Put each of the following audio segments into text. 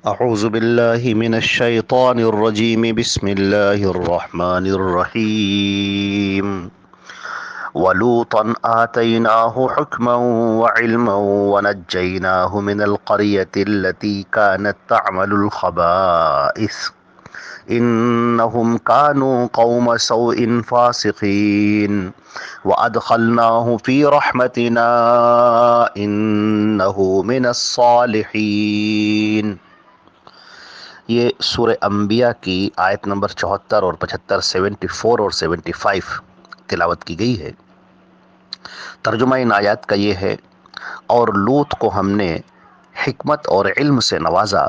اعوذ باللہ من الشیطان الرجیم بسم اللہ الرحمن الرحیم ولوطا آتیناہ حکما وعلما ونجیناہ من القریة التي كانت تعمل الخبائث انہم کانوا قوم سوء فاسقین وادخلناہ فی رحمتنا انہ من الصالحین۔ یہ سورہ انبیاء کی آیت نمبر 74 اور 75، 74 اور 75 تلاوت کی گئی ہے۔ ترجمہ ان آیات کا یہ ہے، اور لوط کو ہم نے حکمت اور علم سے نوازا،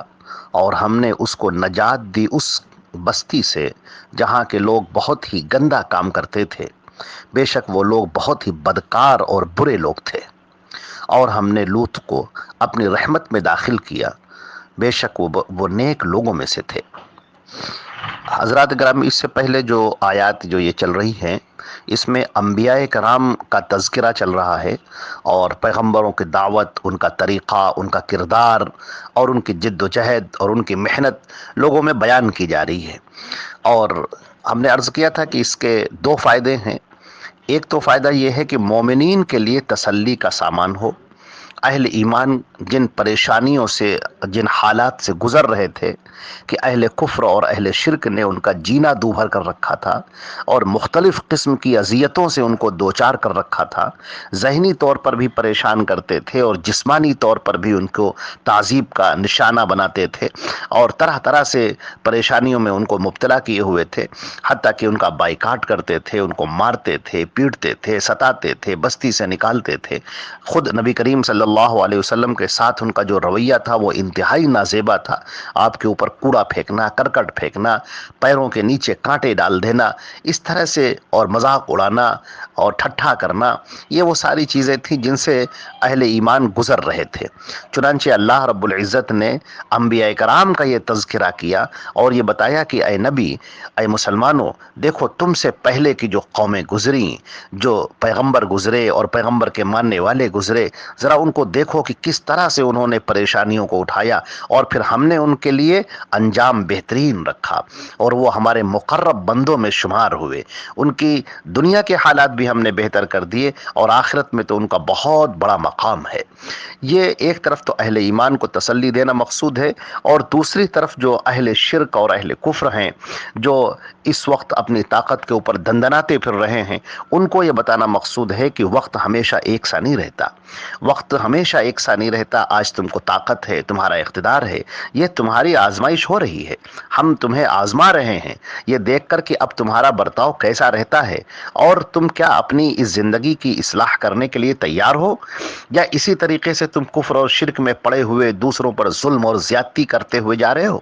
اور ہم نے اس کو نجات دی اس بستی سے جہاں کے لوگ بہت ہی گندا کام کرتے تھے۔ بے شک وہ لوگ بہت ہی بدکار اور برے لوگ تھے، اور ہم نے لوط کو اپنی رحمت میں داخل کیا، بے شک وہ نیک لوگوں میں سے تھے۔ حضرات گرامی، اس سے پہلے جو آیات جو یہ چل رہی ہیں، اس میں انبیاء کرام کا تذکرہ چل رہا ہے، اور پیغمبروں کی دعوت، ان کا طریقہ، ان کا کردار، اور ان کی جد و جہد اور ان کی محنت لوگوں میں بیان کی جا رہی ہے۔ اور ہم نے عرض کیا تھا کہ اس کے دو فائدے ہیں۔ ایک تو فائدہ یہ ہے کہ مومنین کے لیے تسلی کا سامان ہو، اہل ایمان جن پریشانیوں سے، جن حالات سے گزر رہے تھے کہ اہل کفر اور اہل شرک نے ان کا جینا دوبھر کر رکھا تھا، اور مختلف قسم کی اذیتوں سے ان کو دوچار کر رکھا تھا، ذہنی طور پر بھی پریشان کرتے تھے اور جسمانی طور پر بھی ان کو تعذیب کا نشانہ بناتے تھے، اور طرح طرح سے پریشانیوں میں ان کو مبتلا کیے ہوئے تھے، حتیٰ کہ ان کا بائیکاٹ کرتے تھے، ان کو مارتے تھے، پیٹتے تھے، ستاتے تھے، بستی سے نکالتے تھے۔ خود نبی کریم صلی اللہ علیہ وسلم کے ساتھ ان کا جو رویہ تھا وہ انتہائی نازیبا تھا۔ آپ کے اوپر کوڑا پھینکنا، کرکٹ پھینکنا، پیروں کے نیچے کانٹے ڈال دینا، اس طرح سے، اور مذاق اڑانا اور ٹھٹھا کرنا، یہ وہ ساری چیزیں تھیں جن سے اہل ایمان گزر رہے تھے۔ چنانچہ اللہ رب العزت نے انبیاء کرام کا یہ تذکرہ کیا اور یہ بتایا کہ اے نبی، اے مسلمانوں، دیکھو تم سے پہلے کی جو قومیں گزریں، جو پیغمبر گزرے اور پیغمبر کے ماننے والے گزرے، ذرا ان کو دیکھو کہ کس طرح سے انہوں نے پریشانیوں کو اٹھایا، اور پھر ہم نے ان کے لیے انجام بہترین رکھا، اور وہ ہمارے مقرب بندوں میں شمار ہوئے۔ ان کی دنیا کے حالات بھی ہم نے بہتر کر دیے، اور آخرت میں تو ان کا بہت بڑا مقام ہے۔ یہ ایک طرف تو اہل ایمان کو تسلی دینا مقصود ہے، اور دوسری طرف جو اہل شرک اور اہل کفر ہیں، جو اس وقت اپنی طاقت کے اوپر دندناتے پھر رہے ہیں، ان کو یہ بتانا مقصود ہے کہ وقت ہمیشہ ایک سا نہیں رہتا۔ وقت ہمیشہ ایک سا نہیں رہتا۔ آج تم کو طاقت ہے، تمہارا اقتدار ہے، یہ تمہاری آزمائش ہو رہی ہے، ہم تمہیں آزما رہے ہیں، یہ دیکھ کر کہ اب تمہارا برتاؤ کیسا رہتا ہے، اور تم کیا اپنی اس زندگی کی اصلاح کرنے کے لیے تیار ہو، یا اسی طریقے سے تم کفر اور شرک میں پڑے ہوئے دوسروں پر ظلم اور زیادتی کرتے ہوئے جا رہے ہو۔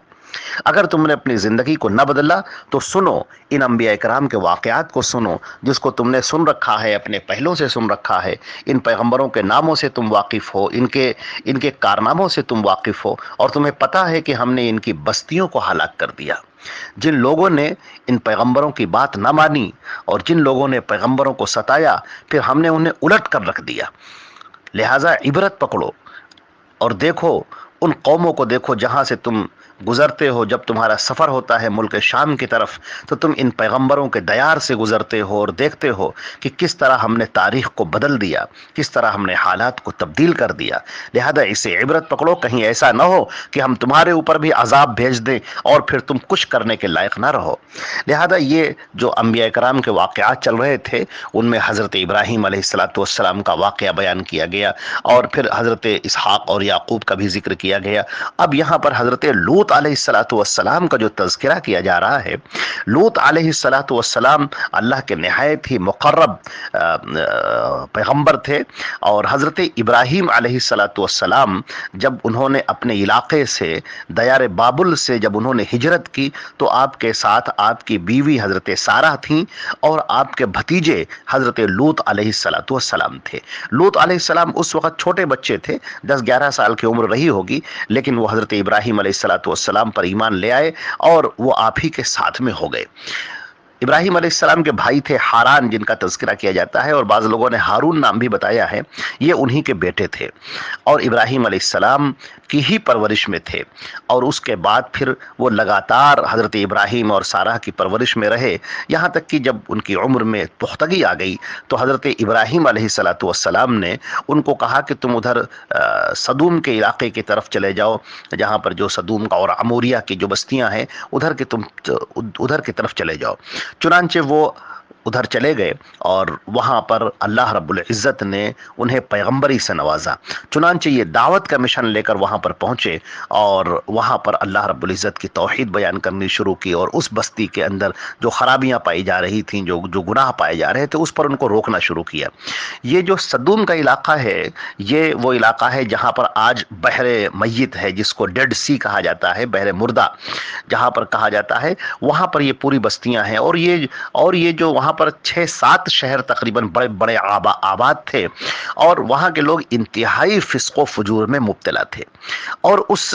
اگر تم نے اپنی زندگی کو نہ بدلا تو سنو ان انبیاء کرام کے واقعات کو، سنو جس کو تم نے سن رکھا ہے، اپنے پہلوں سے سن رکھا ہے، ان پیغمبروں کے ناموں سے تم واقف ہو، ان کے کارناموں سے تم واقف ہو، اور تمہیں پتہ ہے کہ ہم نے ان کی بستیوں کو ہلاک کر دیا۔ جن لوگوں نے ان پیغمبروں کی بات نہ مانی اور جن لوگوں نے پیغمبروں کو ستایا، پھر ہم نے انہیں الٹ کر رکھ دیا۔ لہٰذا عبرت پکڑو اور دیکھو، ان قوموں کو دیکھو جہاں سے تم گزرتے ہو۔ جب تمہارا سفر ہوتا ہے ملک شام کی طرف، تو تم ان پیغمبروں کے دیار سے گزرتے ہو اور دیکھتے ہو کہ کس طرح ہم نے تاریخ کو بدل دیا، کس طرح ہم نے حالات کو تبدیل کر دیا۔ لہذا اسے عبرت پکڑو، کہیں ایسا نہ ہو کہ ہم تمہارے اوپر بھی عذاب بھیج دیں اور پھر تم کچھ کرنے کے لائق نہ رہو۔ لہذا یہ جو انبیاء کرام کے واقعات چل رہے تھے، ان میں حضرت ابراہیم علیہ السلام کا واقعہ بیان کیا گیا، اور پھر حضرت اسحاق اور یعقوب کا بھی ذکر کیا گیا۔ اب یہاں پر حضرت لوط علیہ السلام کا جو تذکرہ کیا جا رہا ہے، لوط علیہ السلام اللہ کے نہایت ہی مقرب پیغمبر تھے، اور حضرت ابراہیم علیہ السلام جب انہوں نے اپنے علاقے سے، دیار بابل سے جب انہوں نے ہجرت کی، تو آپ کے ساتھ آپ کی بیوی حضرت سارہ تھیں، اور آپ کے بھتیجے حضرت لوط علیہ السلام تھے۔ لوط علیہ السلام اس وقت چھوٹے بچے تھے، 10-11 سال کی عمر رہی ہوگی، لیکن وہ حضرت ابراہیم علیہ السلام پر ایمان لے آئے، اور وہ آپ ہی کے ساتھ میں ہو گئے۔ ابراہیم علیہ السلام کے بھائی تھے حاران، جن کا تذکرہ کیا جاتا ہے، اور بعض لوگوں نے ہارون نام بھی بتایا ہے، یہ انہی کے بیٹے تھے اور ابراہیم علیہ السلام کی ہی پرورش میں تھے، اور اس کے بعد پھر وہ لگاتار حضرت ابراہیم اور سارہ کی پرورش میں رہے، یہاں تک کہ جب ان کی عمر میں پختگی آ گئی تو حضرت ابراہیم علیہ السلام نے ان کو کہا کہ تم ادھر صدوم کے علاقے کی طرف چلے جاؤ، جہاں پر جو صدوم کا اور عموریہ کی جو بستیاں ہیں ادھر کی طرف چلے جاؤ۔ چنانچہ وہ ادھر چلے گئے اور وہاں پر اللہ رب العزت نے انہیں پیغمبری سے نوازا۔ چنانچہ یہ دعوت کا مشن لے کر وہاں پر پہنچے اور وہاں پر اللہ رب العزت کی توحید بیان کرنی شروع کی، اور اس بستی کے اندر جو خرابیاں پائی جا رہی تھیں، جو گناہ پائے جا رہے تھے، اس پر ان کو روکنا شروع کیا۔ یہ جو صدوم کا علاقہ ہے، یہ وہ علاقہ ہے جہاں پر آج بحر میت ہے، جس کو ڈیڈ سی کہا جاتا ہے، بحر مردہ جہاں پر کہا جاتا ہے، وہاں پر یہ پوری بستیاں ہیں، اور یہ جو وہاں پر 6-7 شہر تقریباً بڑے بڑے آباد تھے، اور وہاں کے لوگ انتہائی فسق و فجور میں مبتلا تھے، اور اس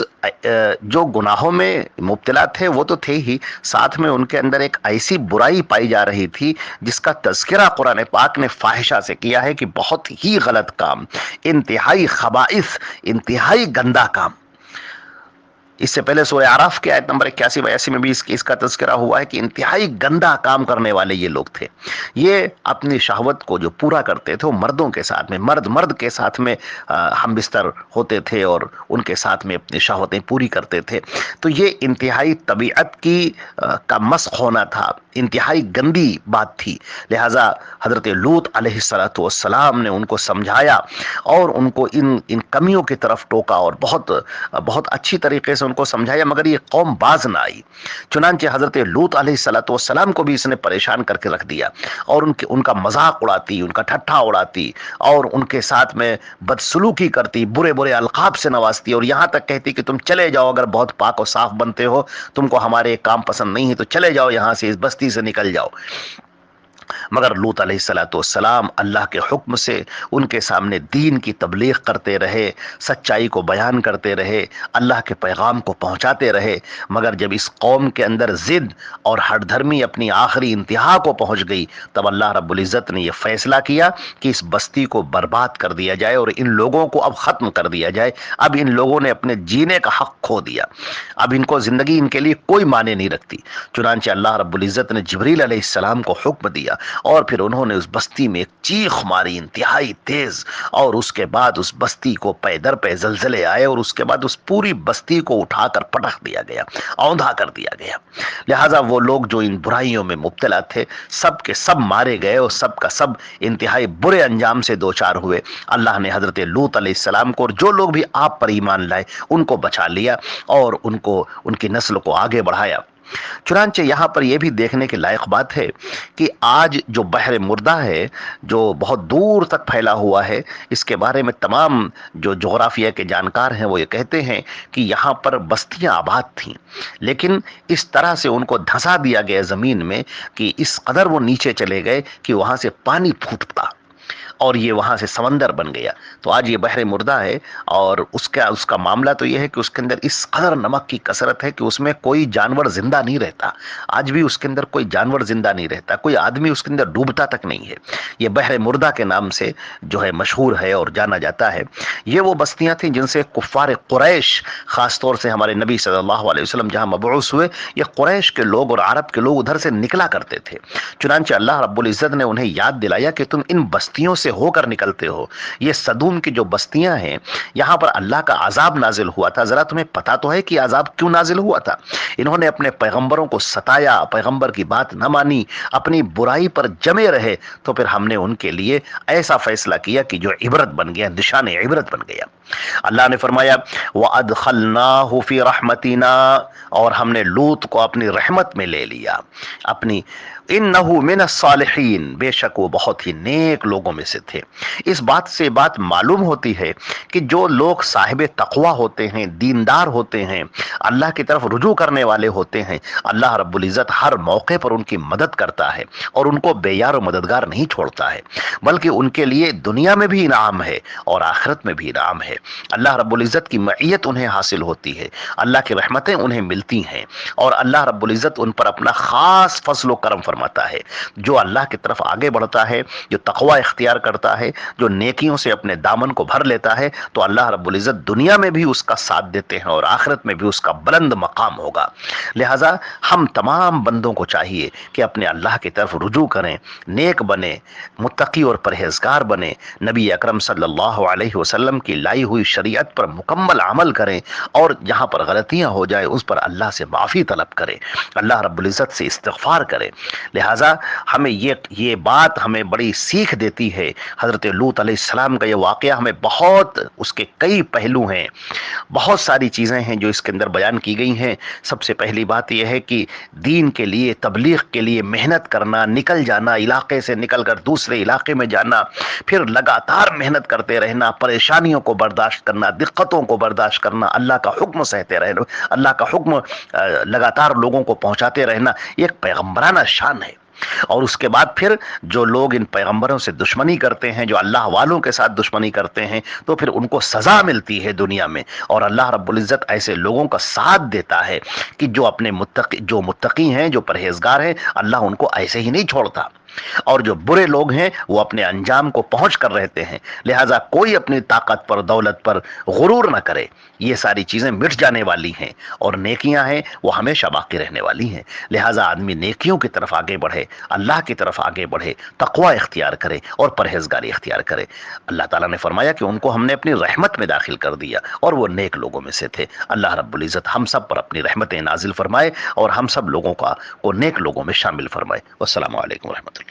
جو گناہوں میں مبتلا تھے وہ تو تھے ہی، ساتھ میں ان کے اندر ایک ایسی برائی پائی جا رہی تھی جس کا تذکرہ قرآن پاک نے فاحشہ سے کیا ہے کہ بہت ہی غلط کام، انتہائی خبائث، انتہائی گندا کام۔ اس سے پہلے سورہ اعراف کی آیت نمبر 81-82 میں بھی اس کا تذکرہ ہوا ہے کہ انتہائی گندا کام کرنے والے یہ لوگ تھے۔ یہ اپنی شہوت کو جو پورا کرتے تھے وہ مردوں کے ساتھ میں، مرد کے ساتھ میں ہم بستر ہوتے تھے اور ان کے ساتھ میں اپنی شہوتیں پوری کرتے تھے۔ تو یہ انتہائی طبیعت کا مسخ ہونا تھا، انتہائی گندی بات تھی، لہٰذا حضرت لوط علیہ السلام نے ان کو سمجھایا اور ان کو ان کمیوں کی طرف ٹوکا، اور بہت اچھی طریقے سے ان کو سمجھایا، مگر یہ قوم باز نہ آئی۔ چنانچہ حضرت لوط علیہ السلام کو بھی اس نے پریشان کر کے رکھ دیا، اور ان کا مذاق اڑاتی، ان کا ٹھٹھا اڑاتی، اور ان کے ساتھ میں بدسلوکی کرتی، برے برے القاب سے نوازتی، اور یہاں تک کہتی کہ تم چلے جاؤ، اگر بہت پاک و صاف بنتے ہو، تم کو ہمارے کام پسند نہیں ہے تو چلے جاؤ یہاں سے، اس بستی سے نکل جاؤ۔ مگر لوط علیہ السلام اللہ کے حکم سے ان کے سامنے دین کی تبلیغ کرتے رہے، سچائی کو بیان کرتے رہے، اللہ کے پیغام کو پہنچاتے رہے، مگر جب اس قوم کے اندر ضد اور ہٹ دھرمی اپنی آخری انتہا کو پہنچ گئی، تب اللہ رب العزت نے یہ فیصلہ کیا کہ اس بستی کو برباد کر دیا جائے اور ان لوگوں کو اب ختم کر دیا جائے۔ اب ان لوگوں نے اپنے جینے کا حق کھو دیا، اب ان کو زندگی ان کے لیے کوئی معنی نہیں رکھتی۔ چنانچہ اللہ رب العزت نے جبریل علیہ السلام کو حکم دیا، اور پھر انہوں نے اس بستی میں ایک چیخ ماری انتہائی تیز، اور اس کے بعد اس بستی کو پے در پے زلزلے آئے، اور اس کے بعد اس پوری بستی کو اٹھا کر پٹخ دیا گیا، اوندھا کر دیا گیا۔ لہٰذا وہ لوگ جو ان برائیوں میں مبتلا تھے، سب کے سب مارے گئے، اور سب کا سب انتہائی برے انجام سے دوچار ہوئے۔ اللہ نے حضرت لوط علیہ السلام کو اور جو لوگ بھی آپ پر ایمان لائے ان کو بچا لیا، اور ان کی نسل کو آگے بڑھایا۔ چنانچہ یہاں پر یہ بھی دیکھنے کے لائق بات ہے کہ آج جو بحر مردہ ہے، جو بہت دور تک پھیلا ہوا ہے، اس کے بارے میں تمام جو جغرافیہ کے جانکار ہیں وہ یہ کہتے ہیں کہ یہاں پر بستیاں آباد تھیں، لیکن اس طرح سے ان کو دھنسا دیا گیا زمین میں کہ اس قدر وہ نیچے چلے گئے کہ وہاں سے پانی پھوٹ پڑا، اور یہ وہاں سے سمندر بن گیا۔ تو آج یہ بحر مردہ ہے، اور اس کا معاملہ تو یہ ہے کہ اس کے اندر اس قدر نمک کی کثرت ہے کہ اس میں کوئی جانور زندہ نہیں رہتا، آج بھی اس کے اندر کوئی جانور زندہ نہیں رہتا، کوئی آدمی اس کے اندر ڈوبتا تک نہیں ہے۔ یہ بحر مردہ کے نام سے جو ہے مشہور ہے اور جانا جاتا ہے۔ یہ وہ بستیاں تھیں جن سے کفار قریش، خاص طور سے ہمارے نبی صلی اللہ علیہ وسلم جہاں مبعوث ہوئے، یہ قریش کے لوگ اور عرب کے لوگ ادھر سے نکلا کرتے تھے۔ چنانچہ اللہ رب العزت نے انہیں یاد دلایا کہ تم ان بستیوں سے ہو کر نکلتے ہو، یہ صدوم کی جو بستیاں ہیں یہاں پر اللہ کا عذاب نازل ہوا تھا، ذرا تمہیں پتا تو ہے کہ عذاب کیوں نازل ہوا تھا؟ انہوں نے اپنے پیغمبروں کو ستایا، پیغمبر کی بات نہ مانی، اپنی برائی پر جمے رہے، تو پھر ہم نے ان کے لیے ایسا فیصلہ کیا کہ جو عبرت بن گیا، نشان عبرت بن گیا۔ اللہ نے فرمایا وَأَدْخَلْنَاهُ فِي رَحْمَتِنَا، اور ہم نے لوط کو اپنی رحمت میں لے لیا، اپنی انہو من الصالحین، بے شک وہ بہت ہی نیک لوگوں میں سے تھے۔ اس بات سے بات معلوم ہوتی ہے کہ جو لوگ صاحب تقوی ہوتے ہیں، دیندار ہوتے ہیں، اللہ کی طرف رجوع کرنے والے ہوتے ہیں، اللہ رب العزت ہر موقع پر ان کی مدد کرتا ہے اور ان کو بے یار و مددگار نہیں چھوڑتا ہے، بلکہ ان کے لیے دنیا میں بھی انعام ہے اور آخرت میں بھی انعام ہے۔ اللہ رب العزت کی معیت انہیں حاصل ہوتی ہے، اللہ کی رحمتیں انہیں ملتی ہیں، اور اللہ رب العزت ان پر اپنا خاص فضل و کرم فرماتا ہے۔ جو اللہ کی طرف آگے بڑھتا ہے، جو تقوی اختیار کرتا ہے، جو نیکیوں سے اپنے دامن کو بھر لیتا ہے، تو اللہ رب العزت دنیا میں بھی اس کا ساتھ دیتے ہیں اور آخرت میں بھی اس کا بلند مقام ہوگا۔ لہذا ہم تمام بندوں کو چاہیے کہ اپنے اللہ کی طرف رجوع کریں، نیک بنیں، متقی اور پرہیزگار بنیں، نبی اکرم صلی اللہ علیہ وسلم کی لائی ہوئی شریعت پر مکمل عمل کریں، اور جہاں پر غلطیاں ہو جائیں اس پر اللہ سے معافی طلب کریں، اللہ رب العزت سے استغفار کریں۔ لہذا ہمیں یہ بات ہمیں بڑی سیکھ دیتی ہے۔ حضرت لوط علیہ السلام کا یہ واقعہ ہمیں بہت، اس کے کئی پہلو ہیں، بہت ساری چیزیں ہیں جو اس کے اندر بیان کی گئی ہیں۔ سب سے پہلی بات یہ ہے کہ دین کے لیے، تبلیغ کے لیے محنت کرنا، نکل جانا، علاقے سے نکل کر دوسرے علاقے میں جانا، پھر لگاتار محنت کرتے رہنا، پریشانیوں کو برداشت کرنا، دقتوں کو برداشت کرنا، اللہ کا حکم سہتے رہنا، اللہ کا حکم لگاتار لوگوں کو پہنچاتے رہنا، یہ ایک پیغمبرانہ شان ہے۔ اور اس کے بعد پھر جو لوگ ان پیغمبروں سے دشمنی کرتے ہیں، جو اللہ والوں کے ساتھ دشمنی کرتے ہیں، تو پھر ان کو سزا ملتی ہے دنیا میں، اور اللہ رب العزت ایسے لوگوں کا ساتھ دیتا ہے کہ جو متقی ہیں، جو پرہیزگار ہیں، اللہ ان کو ایسے ہی نہیں چھوڑتا، اور جو برے لوگ ہیں وہ اپنے انجام کو پہنچ کر رہتے ہیں۔ لہذا کوئی اپنی طاقت پر، دولت پر غرور نہ کرے، یہ ساری چیزیں مٹ جانے والی ہیں، اور نیکیاں ہیں وہ ہمیشہ باقی رہنے والی ہیں۔ لہذا آدمی نیکیوں کی طرف آگے بڑھے، اللہ کی طرف آگے بڑھے، تقوی اختیار کرے اور پرہیزگاری اختیار کرے۔ اللہ تعالیٰ نے فرمایا کہ ان کو ہم نے اپنی رحمت میں داخل کر دیا، اور وہ نیک لوگوں میں سے تھے۔ اللہ رب العزت ہم سب پر اپنی رحمتیں نازل فرمائے، اور ہم سب لوگوں کو نیک لوگوں میں شامل فرمائے۔ والسلام علیکم ورحمۃ اللہ۔